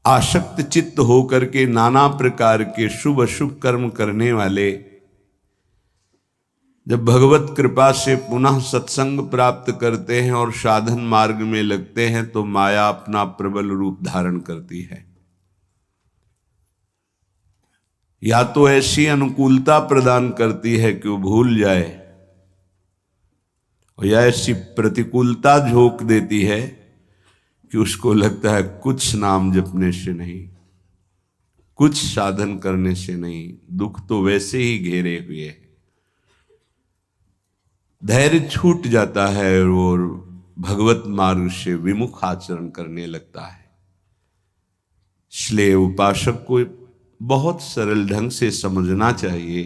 आसक्त चित्त होकर के नाना प्रकार के शुभ अशुभ कर्म करने वाले जब भगवत कृपा से पुनः सत्संग प्राप्त करते हैं और साधन मार्ग में लगते हैं तो माया अपना प्रबल रूप धारण करती है। या तो ऐसी अनुकूलता प्रदान करती है कि वो भूल जाए, और या ऐसी प्रतिकूलता झोंक देती है कि उसको लगता है कुछ नाम जपने से नहीं, कुछ साधन करने से नहीं, दुख तो वैसे ही घेरे हुए है। धैर्य छूट जाता है और भगवत मार्ग से विमुख आचरण करने लगता है। इसलिए उपासक को बहुत सरल ढंग से समझना चाहिए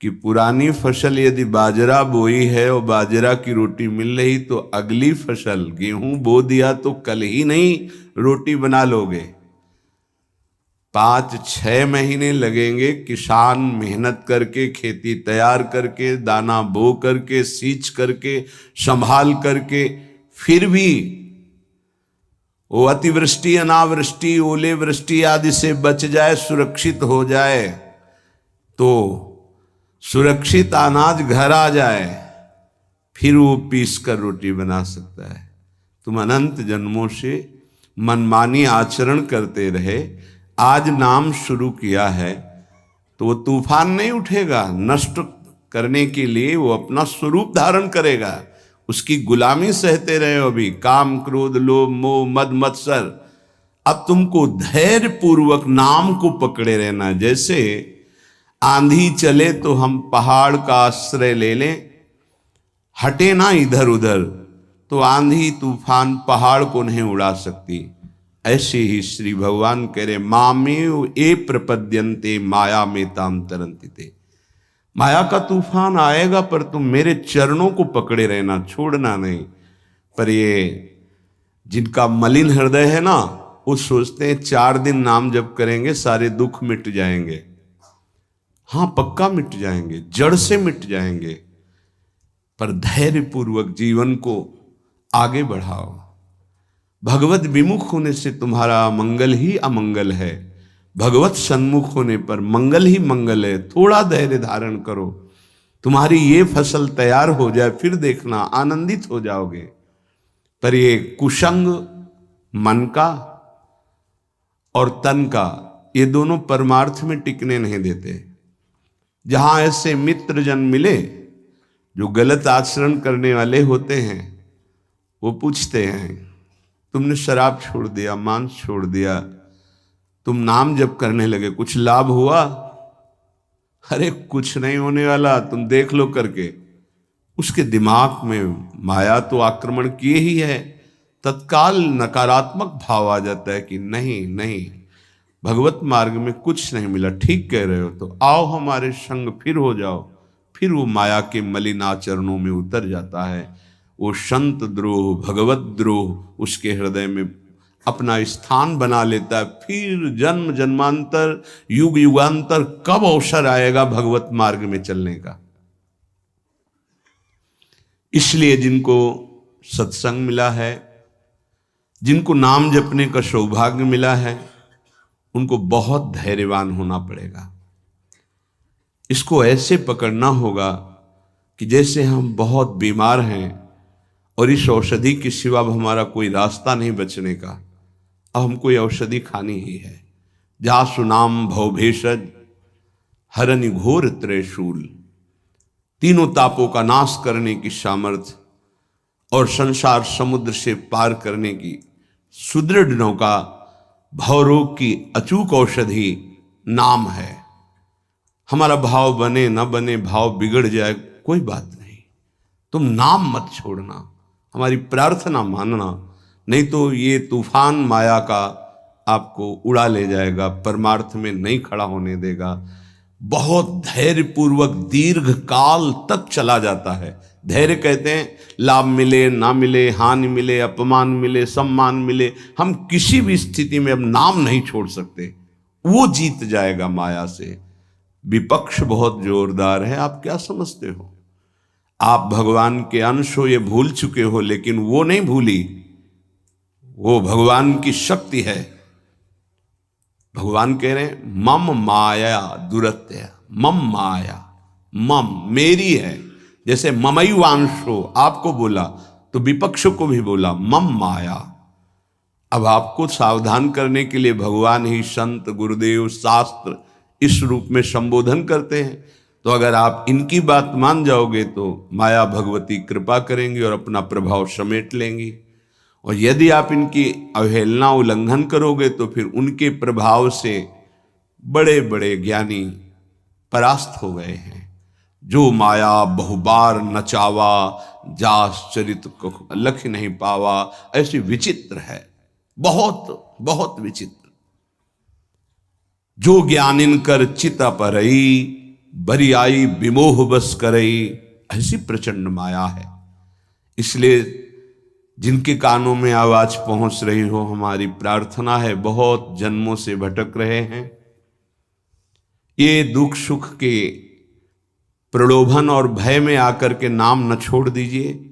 कि पुरानी फसल यदि बाजरा बोई है और बाजरा की रोटी मिल रही तो अगली फसल गेहूं बो दिया तो कल ही नहीं रोटी बना लोगे। 5-6 महीने लगेंगे किसान मेहनत करके, खेती तैयार करके, दाना बो करके, सींच करके, संभाल करके, फिर भी वो अतिवृष्टि, अनावृष्टि, ओले वृष्टि आदि से बच जाए, सुरक्षित हो जाए, तो सुरक्षित अनाज घर आ जाए, फिर वो पीस कर रोटी बना सकता है। तुम अनंत जन्मों से मनमानी आचरण करते रहे, आज नाम शुरू किया है तो वो तूफान नहीं उठेगा, नष्ट करने के लिए वो अपना स्वरूप धारण करेगा। उसकी गुलामी सहते रहे हो अभी, काम क्रोध लोभ मोह मद मत्सर। अब तुमको धैर्य पूर्वक नाम को पकड़े रहना। जैसे आंधी चले तो हम पहाड़ का आश्रय ले लें, हटे ना इधर उधर, तो आंधी तूफान पहाड़ को नहीं उड़ा सकती। ऐसे ही श्री भगवान कह रहे मामेव ए प्रपद्यन्ते माया में ताम तरंतिते। माया का तूफान आएगा पर तुम मेरे चरणों को पकड़े रहना, छोड़ना नहीं। पर ये जिनका मलिन हृदय है ना, वो सोचते हैं 4 दिन नाम जप करेंगे सारे दुख मिट जाएंगे। हाँ, पक्का मिट जाएंगे, जड़ से मिट जाएंगे, पर धैर्य पूर्वक जीवन को आगे बढ़ाओ। भगवत विमुख होने से तुम्हारा मंगल ही अमंगल है, भगवत सन्मुख होने पर मंगल ही मंगल है। थोड़ा धैर्य धारण करो, तुम्हारी ये फसल तैयार हो जाए, फिर देखना आनंदित हो जाओगे। पर ये कुसंग मन का और तन का, ये दोनों परमार्थ में टिकने नहीं देते। जहां ऐसे मित्र जन मिले जो गलत आचरण करने वाले होते हैं, वो पूछते हैं तुमने शराब छोड़ दिया, मांस छोड़ दिया, तुम नाम जप करने लगे, कुछ लाभ हुआ? अरे कुछ नहीं होने वाला, तुम देख लो करके। उसके दिमाग में माया तो आक्रमण किए ही है। तत्काल नकारात्मक भाव आ जाता है कि नहीं नहीं, भगवत मार्ग में कुछ नहीं मिला, ठीक कह रहे हो, तो आओ हमारे संग फिर हो जाओ। फिर वो माया के मलिन आचरणों में उतर जाता है। वो संत द्रोह, भगवत द्रोह उसके हृदय में अपना स्थान बना लेता है। फिर जन्म जन्मांतर, युग युगांतर कब अवसर आएगा भगवत मार्ग में चलने का। इसलिए जिनको सत्संग मिला है, जिनको नाम जपने का सौभाग्य मिला है, उनको बहुत धैर्यवान होना पड़ेगा। इसको ऐसे पकड़ना होगा कि जैसे हम बहुत बीमार हैं और इस औषधि के सिवा अब हमारा कोई रास्ता नहीं बचने का, अब हमको ये औषधि खानी ही है। जा सुनाम भव भेषज हरनि घोर त्रयशूल, तीनों तापों का नाश करने की सामर्थ्य और संसार समुद्र से पार करने की सुदृढ़ नौका, भवरोग की अचूक औषधि नाम है। हमारा भाव बने न बने, भाव बिगड़ जाए, कोई बात नहीं, तुम नाम मत छोड़ना, हमारी प्रार्थना मानना, नहीं तो ये तूफान माया का आपको उड़ा ले जाएगा, परमार्थ में नहीं खड़ा होने देगा। बहुत धैर्यपूर्वक दीर्घ काल तक चला जाता है। धैर्य कहते हैं लाभ मिले ना मिले, हानि मिले, अपमान मिले, सम्मान मिले, हम किसी भी स्थिति में अब नाम नहीं छोड़ सकते। वो जीत जाएगा माया से। विपक्ष बहुत जोरदार है, आप क्या समझते हो? आप भगवान के अंश हो, ये भूल चुके हो, लेकिन वो नहीं भूली, वो भगवान की शक्ति है। भगवान कह रहे हैं मम माया दुरत्य, मम माया, मम मेरी है। जैसे ममैवांशो आपको बोला तो विपक्ष को भी बोला मम माया। अब आपको सावधान करने के लिए भगवान ही संत गुरुदेव शास्त्र इस रूप में संबोधन करते हैं। तो अगर आप इनकी बात मान जाओगे तो माया भगवती कृपा करेंगी और अपना प्रभाव समेट लेंगी, और यदि आप इनकी अवहेलना उल्लंघन करोगे तो फिर उनके प्रभाव से बड़े बड़े ज्ञानी परास्त हो गए हैं। जो माया बहुबार नचावा, जास चरित को लख नहीं पावा, ऐसी विचित्र है, बहुत बहुत विचित्र। जो ज्ञानिन कर चिता परई, बरियाई विमोह बस करई, ऐसी प्रचंड माया है। इसलिए जिनके कानों में आवाज पहुंच रही हो, हमारी प्रार्थना है, बहुत जन्मों से भटक रहे हैं, ये दुख सुख के प्रलोभन और भय में आकर के नाम न छोड़ दीजिए।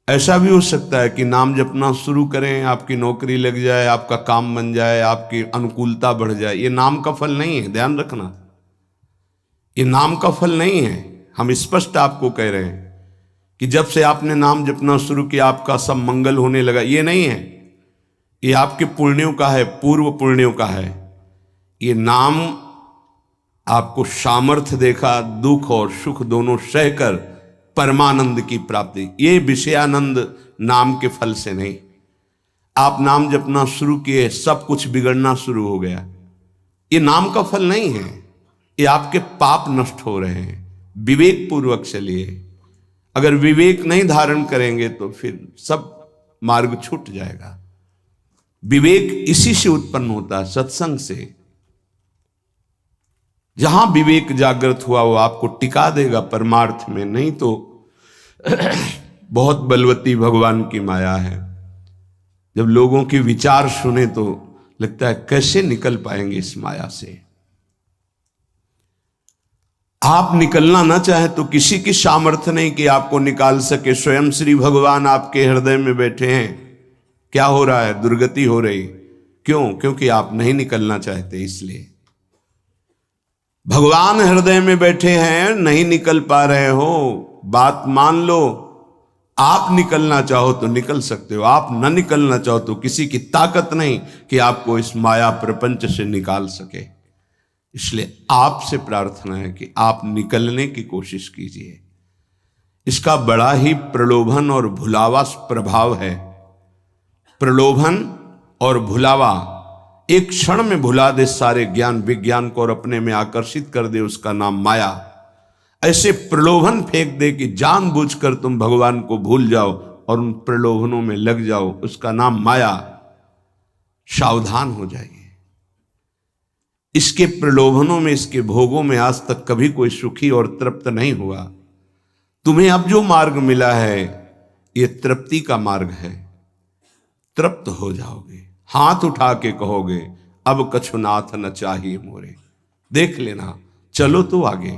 ऐसा भी हो सकता है कि नाम जपना शुरू करें, आपकी नौकरी लग जाए, आपका काम बन जाए, आपकी अनुकूलता बढ़ जाए। ये नाम का फल नहीं है, ध्यान रखना, ये नाम का फल नहीं है। हम स्पष्ट आपको कह रहे हैं कि जब से आपने नाम जपना शुरू किया आपका सब मंगल होने लगा, ये नहीं है। ये आपके पुण्यों का है, पूर्व पुण्यों का है। ये नाम आपको सामर्थ्य देखा, दुख और सुख दोनों सहकर परमानंद की प्राप्ति। ये विषयानंद नाम के फल से नहीं। आप नाम जपना शुरू किए, सब कुछ बिगड़ना शुरू हो गया, ये नाम का फल नहीं है। ये आपके पाप नष्ट हो रहे हैं। विवेक पूर्वक चलिए। अगर विवेक नहीं धारण करेंगे तो फिर सब मार्ग छूट जाएगा। विवेक इसी से उत्पन्न होता है, सत्संग से। जहां विवेक जागृत हुआ वो आपको टिका देगा परमार्थ में, नहीं तो बहुत बलवती भगवान की माया है। जब लोगों के विचार सुने तो लगता है कैसे निकल पाएंगे इस माया से। आप निकलना ना चाहे तो किसी की सामर्थ्य नहीं कि आपको निकाल सके। स्वयं श्री भगवान आपके हृदय में बैठे हैं। क्या हो रहा है? दुर्गति हो रही। क्यों? क्योंकि आप नहीं निकलना चाहते, इसलिए। भगवान हृदय में बैठे हैं, नहीं निकल पा रहे हो, बात मान लो। आप निकलना चाहो तो निकल सकते हो, आप न निकलना चाहो तो किसी की ताकत नहीं कि आपको इस माया प्रपंच से निकाल सके। इसलिए आपसे प्रार्थना है कि आप निकलने की कोशिश कीजिए। इसका बड़ा ही प्रलोभन और भुलावा प्रभाव है। प्रलोभन और भुलावा एक क्षण में भुला दे सारे ज्ञान विज्ञान को और अपने में आकर्षित कर दे, उसका नाम माया। ऐसे प्रलोभन फेंक दे कि जानबूझकर तुम भगवान को भूल जाओ और उन प्रलोभनों में लग जाओ, उसका नाम माया। सावधान हो जाइए। इसके प्रलोभनों में, इसके भोगों में आज तक कभी कोई सुखी और तृप्त नहीं हुआ। तुम्हें अब जो मार्ग मिला है ये तृप्ति का मार्ग है। तृप्त हो जाओगे, हाथ उठा के कहोगे अब कछु नाथ न चाहिए मोरे। देख लेना, चलो तो आगे।